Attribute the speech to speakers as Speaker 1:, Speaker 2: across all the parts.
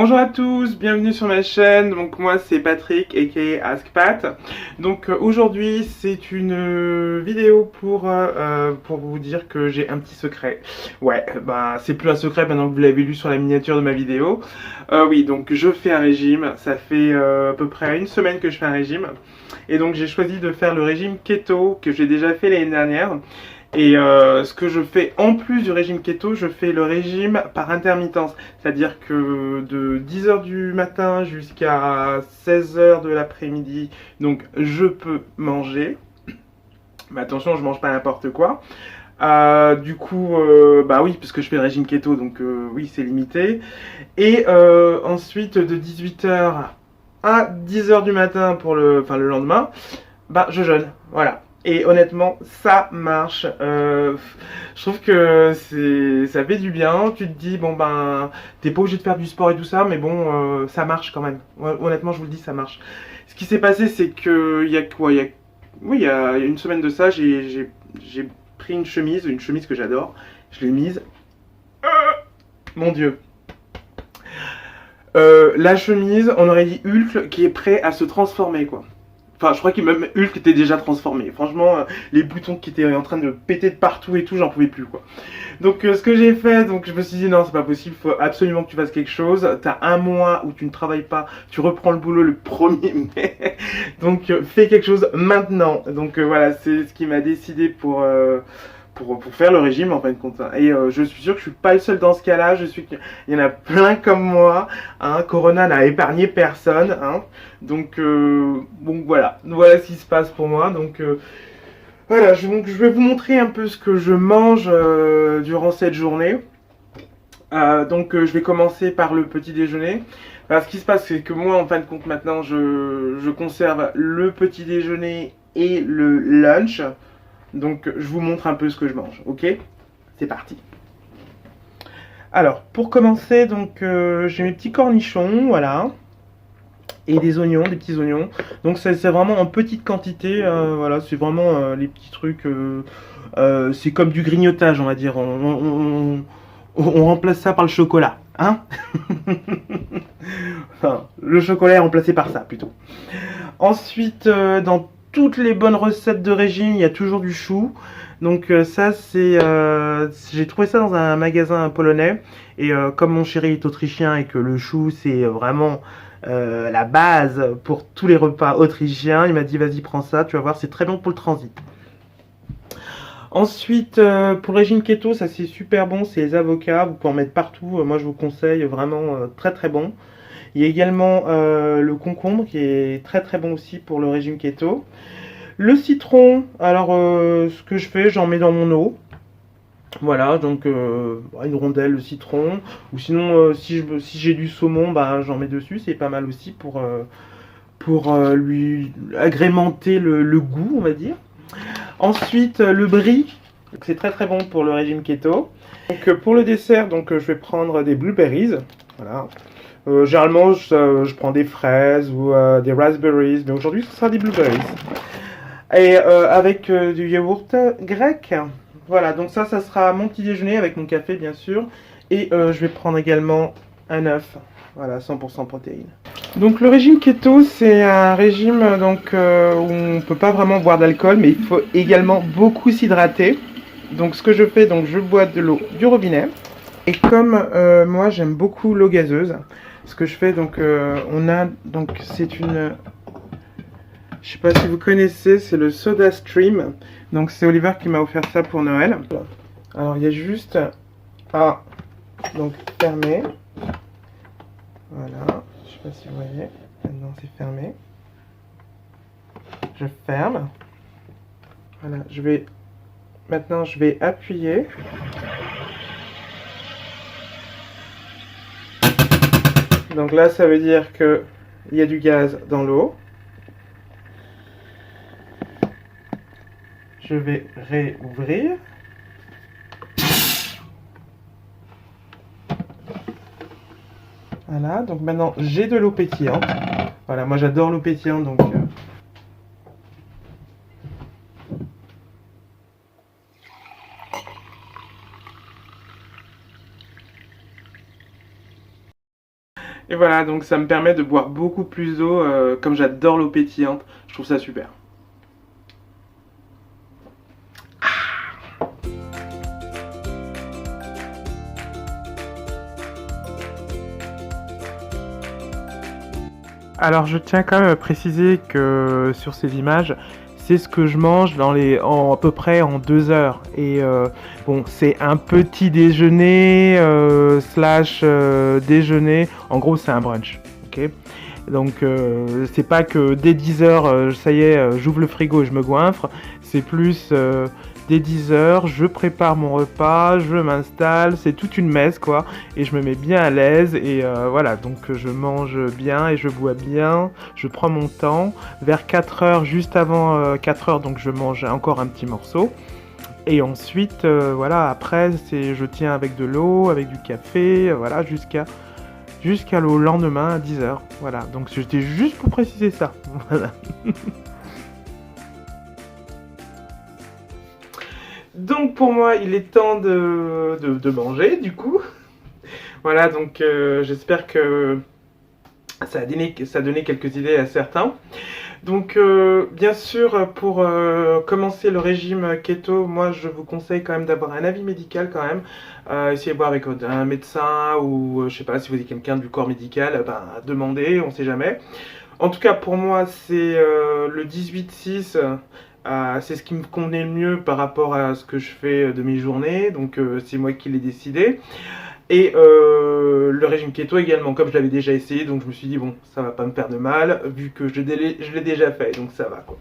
Speaker 1: Bonjour à tous, bienvenue sur ma chaîne. Donc moi c'est Patrick aka AskPat. Donc aujourd'hui c'est une vidéo pour vous dire que j'ai un petit secret. Ouais, bah c'est plus un secret maintenant que vous l'avez lu sur la miniature de ma vidéo. Oui, donc je fais un régime. Ça fait à peu près une semaine que je fais un régime. Et donc j'ai choisi de faire le régime keto que j'ai déjà fait l'année dernière. Et ce que je fais en plus du régime keto, je fais le régime par intermittence. C'est-à-dire que de 10h du matin jusqu'à 16h de l'après-midi, donc je peux manger. Mais attention, je mange pas n'importe quoi. Bah oui, parce que je fais le régime keto, donc oui, c'est limité. Et ensuite, de 18h à 10h du matin pour le lendemain, bah je jeûne. Voilà. Et honnêtement, ça marche. Je trouve que ça fait du bien. Tu te dis, bon ben, t'es pas obligé de faire du sport et tout ça, mais bon, ça marche quand même. Honnêtement, je vous le dis, ça marche. Ce qui s'est passé, c'est que il y a quoi, oui, il y a une semaine de ça, j'ai pris une chemise que j'adore. Je l'ai mise. Mon Dieu. La chemise, on aurait dit Hulk qui est prêt à se transformer, quoi. Enfin, je crois que même Hulk était déjà transformé. Franchement, les boutons qui étaient en train de péter de partout et tout, j'en pouvais plus, quoi. Donc, ce que j'ai fait, donc je me suis dit non, c'est pas possible, faut absolument que tu fasses quelque chose. T'as un mois où tu ne travailles pas, tu reprends le boulot le 1er mai. Donc, fais quelque chose maintenant. Donc, voilà, c'est ce qui m'a décidé pour faire le régime en fin de compte. Et je suis sûr que je suis pas le seul dans ce cas-là. Je suis qu'il y en a plein comme moi. Hein. Corona n'a épargné personne. Hein. Donc bon voilà, voilà ce qui se passe pour moi. Donc voilà, donc, je vais vous montrer un peu ce que je mange durant cette journée. Je vais commencer par le petit déjeuner. Alors, ce qui se passe, c'est que moi, en fin de compte, maintenant, je conserve le petit déjeuner et le lunch. Donc, je vous montre un peu ce que je mange, ok? C'est parti. Alors, pour commencer, donc, j'ai mes petits cornichons, voilà, et des oignons, des petits oignons. Donc, c'est vraiment en petite quantité, voilà, c'est vraiment les petits trucs. C'est comme du grignotage, on va dire. On remplace ça par le chocolat, hein? Enfin, le chocolat est remplacé par ça, plutôt. Ensuite, dans toutes les bonnes recettes de régime, il y a toujours du chou. Donc ça, j'ai trouvé ça dans un magasin polonais. Et comme mon chéri est autrichien et que le chou, c'est vraiment la base pour tous les repas autrichiens, il m'a dit, vas-y, prends ça, tu vas voir, c'est très bon pour le transit. Ensuite, pour le régime keto, ça c'est super bon, c'est les avocats, vous pouvez en mettre partout. Moi, je vous conseille, vraiment très très bon. Il y a également le concombre qui est très très bon aussi pour le régime keto. Le citron, alors ce que je fais, j'en mets dans mon eau. Voilà, donc une rondelle de citron. Ou sinon, si j'ai du saumon, bah, j'en mets dessus. C'est pas mal aussi pour lui agrémenter le goût, on va dire. Ensuite, le brie. C'est très très bon pour le régime keto. Donc, pour le dessert, donc, je vais prendre des blueberries. Voilà. Généralement, je prends des fraises ou des raspberries, mais aujourd'hui, ce sera des blueberries. Et avec du yaourt grec. Voilà, donc ça sera mon petit déjeuner avec mon café, bien sûr. Et je vais prendre également un œuf. Voilà, 100% protéines. Donc le régime keto, c'est un régime où on ne peut pas vraiment boire d'alcool, mais il faut également beaucoup s'hydrater. Donc ce que je fais, donc je bois de l'eau du robinet. Et comme moi j'aime beaucoup l'eau gazeuse, ce que je fais, c'est une... Je sais pas si vous connaissez, c'est le Soda Stream. Donc c'est Oliver qui m'a offert ça pour Noël. Alors il y a juste à fermer. Voilà, je sais pas si vous voyez. Maintenant c'est fermé. Je ferme. Voilà, maintenant je vais appuyer. Donc là ça veut dire que il y a du gaz dans l'eau. Je vais réouvrir. Voilà, donc maintenant j'ai de l'eau pétillante. Voilà, moi j'adore l'eau pétillante, donc... Et voilà, donc ça me permet de boire beaucoup plus d'eau, comme j'adore l'eau pétillante, je trouve ça super. Alors je tiens quand même à préciser que sur ces images, c'est ce que je mange à peu près en 2 heures. Et bon, c'est un petit déjeuner slash déjeuner. En gros, c'est un brunch. Ok. Donc c'est pas que dès 10 heures, ça y est, j'ouvre le frigo et je me goinfre. C'est plus dès 10 heures, je prépare mon repas, je m'installe, c'est toute une messe quoi. Et je me mets bien à l'aise et voilà, donc je mange bien et je bois bien, je prends mon temps. Vers 4 heures, juste avant 4 heures, donc je mange encore un petit morceau. Et ensuite, voilà, après, je tiens avec de l'eau, avec du café, voilà, jusqu'à le lendemain à 10 heures. Voilà, donc c'était juste pour préciser ça. Voilà. Donc pour moi, il est temps de manger, du coup. Voilà, donc j'espère que ça a donné quelques idées à certains. Donc bien sûr, pour commencer le régime keto, moi je vous conseille quand même d'avoir un avis médical quand même. Essayez de voir avec un médecin ou je sais pas si vous êtes quelqu'un du corps médical, ben demandez, on sait jamais. En tout cas pour moi c'est le 18-6, c'est ce qui me convenait le mieux par rapport à ce que je fais de mes journées, donc c'est moi qui l'ai décidé. Et le régime keto également, comme je l'avais déjà essayé, donc je me suis dit bon, ça va pas me faire de mal, vu que je l'ai déjà fait, donc ça va quoi.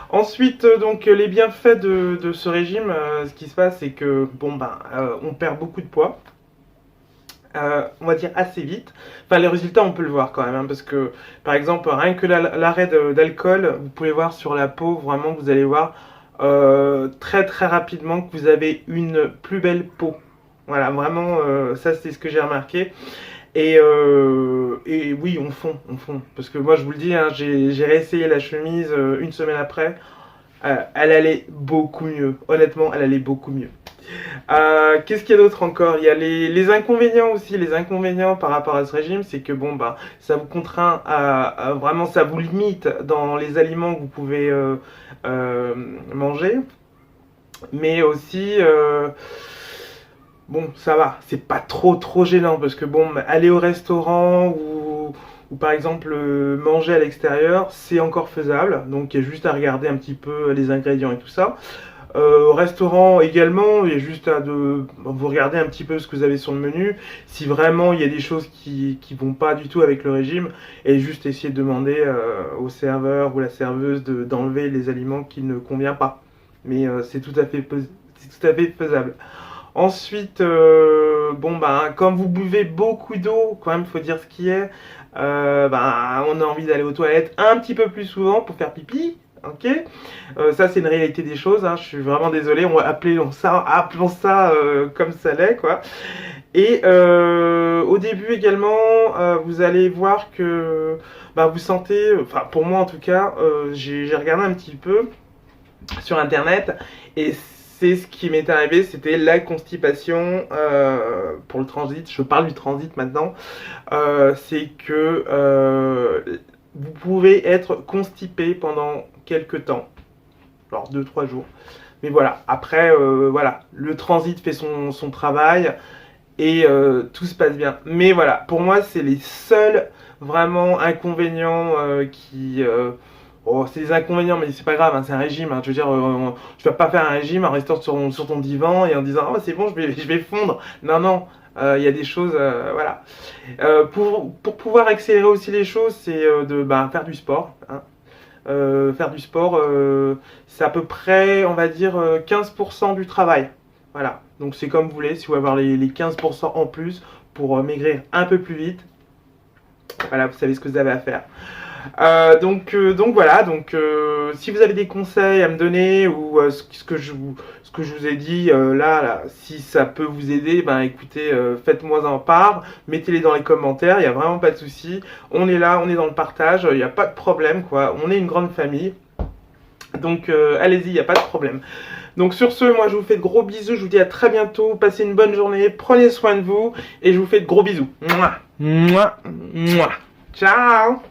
Speaker 1: Ensuite, donc les bienfaits de ce régime, ce qui se passe, c'est que bon ben, on perd beaucoup de poids, on va dire assez vite. Enfin, les résultats, on peut le voir quand même, hein, parce que par exemple, rien que l'arrêt d'alcool, vous pouvez voir sur la peau, vraiment, vous allez voir très très rapidement que vous avez une plus belle peau. Voilà, vraiment, ça c'est ce que j'ai remarqué. Et oui, on fond. Parce que moi, je vous le dis, hein, j'ai réessayé la chemise une semaine après. Elle allait beaucoup mieux. Honnêtement, elle allait beaucoup mieux. Qu'est-ce qu'il y a d'autre encore? Il y a les inconvénients aussi. Les inconvénients par rapport à ce régime, c'est que bon, bah, ça vous contraint vraiment, ça vous limite dans les aliments que vous pouvez manger. Mais aussi, bon, ça va, c'est pas trop gênant parce que bon, aller au restaurant ou par exemple manger à l'extérieur, c'est encore faisable. Donc il y a juste à regarder un petit peu les ingrédients et tout ça. Au restaurant également, il y a juste vous regardez un petit peu ce que vous avez sur le menu. Si vraiment il y a des choses qui vont pas du tout avec le régime, et juste essayer de demander au serveur ou la serveuse d'enlever les aliments qui ne conviennent pas. Mais c'est tout à fait faisable. Ensuite, bon ben, quand vous buvez beaucoup d'eau, quand même, faut dire ce qui est. Ben, on a envie d'aller aux toilettes un petit peu plus souvent pour faire pipi. Ok, ça c'est une réalité des choses. Hein, je suis vraiment désolé. Appelons ça comme ça l'est, quoi. Et au début également, vous allez voir que bah, vous sentez, enfin pour moi en tout cas, j'ai regardé un petit peu sur internet et c'est ce qui m'est arrivé, c'était la constipation pour le transit. Je parle du transit maintenant. C'est que vous pouvez être constipé pendant quelques temps, genre 2-3 jours. Mais voilà, après, voilà, le transit fait son travail et tout se passe bien. Mais voilà, pour moi, c'est les seuls vraiment inconvénients oh, c'est des inconvénients, mais c'est pas grave, hein, c'est un régime. Hein, je veux dire, tu vas pas faire un régime en restant sur ton divan et en disant oh, c'est bon, je vais fondre. Non, non, il y a des choses, voilà. Pour pouvoir accélérer aussi les choses, c'est de faire du sport. Hein. Faire du sport, c'est à peu près, on va dire, 15% du travail. Voilà, donc c'est comme vous voulez, si vous voulez avoir les 15% en plus pour maigrir un peu plus vite, voilà, vous savez ce que vous avez à faire. Donc voilà, donc si vous avez des conseils à me donner ou ce que je vous ai dit là, si ça peut vous aider, ben écoutez, faites-moi en part, mettez-les dans les commentaires, il n'y a vraiment pas de souci. On est là, on est dans le partage, il n'y a pas de problème quoi, on est une grande famille. Donc allez-y, il n'y a pas de problème. Donc sur ce, moi je vous fais de gros bisous, je vous dis à très bientôt, passez une bonne journée, prenez soin de vous et je vous fais de gros bisous. Mouah. Mouah, mouah. Ciao!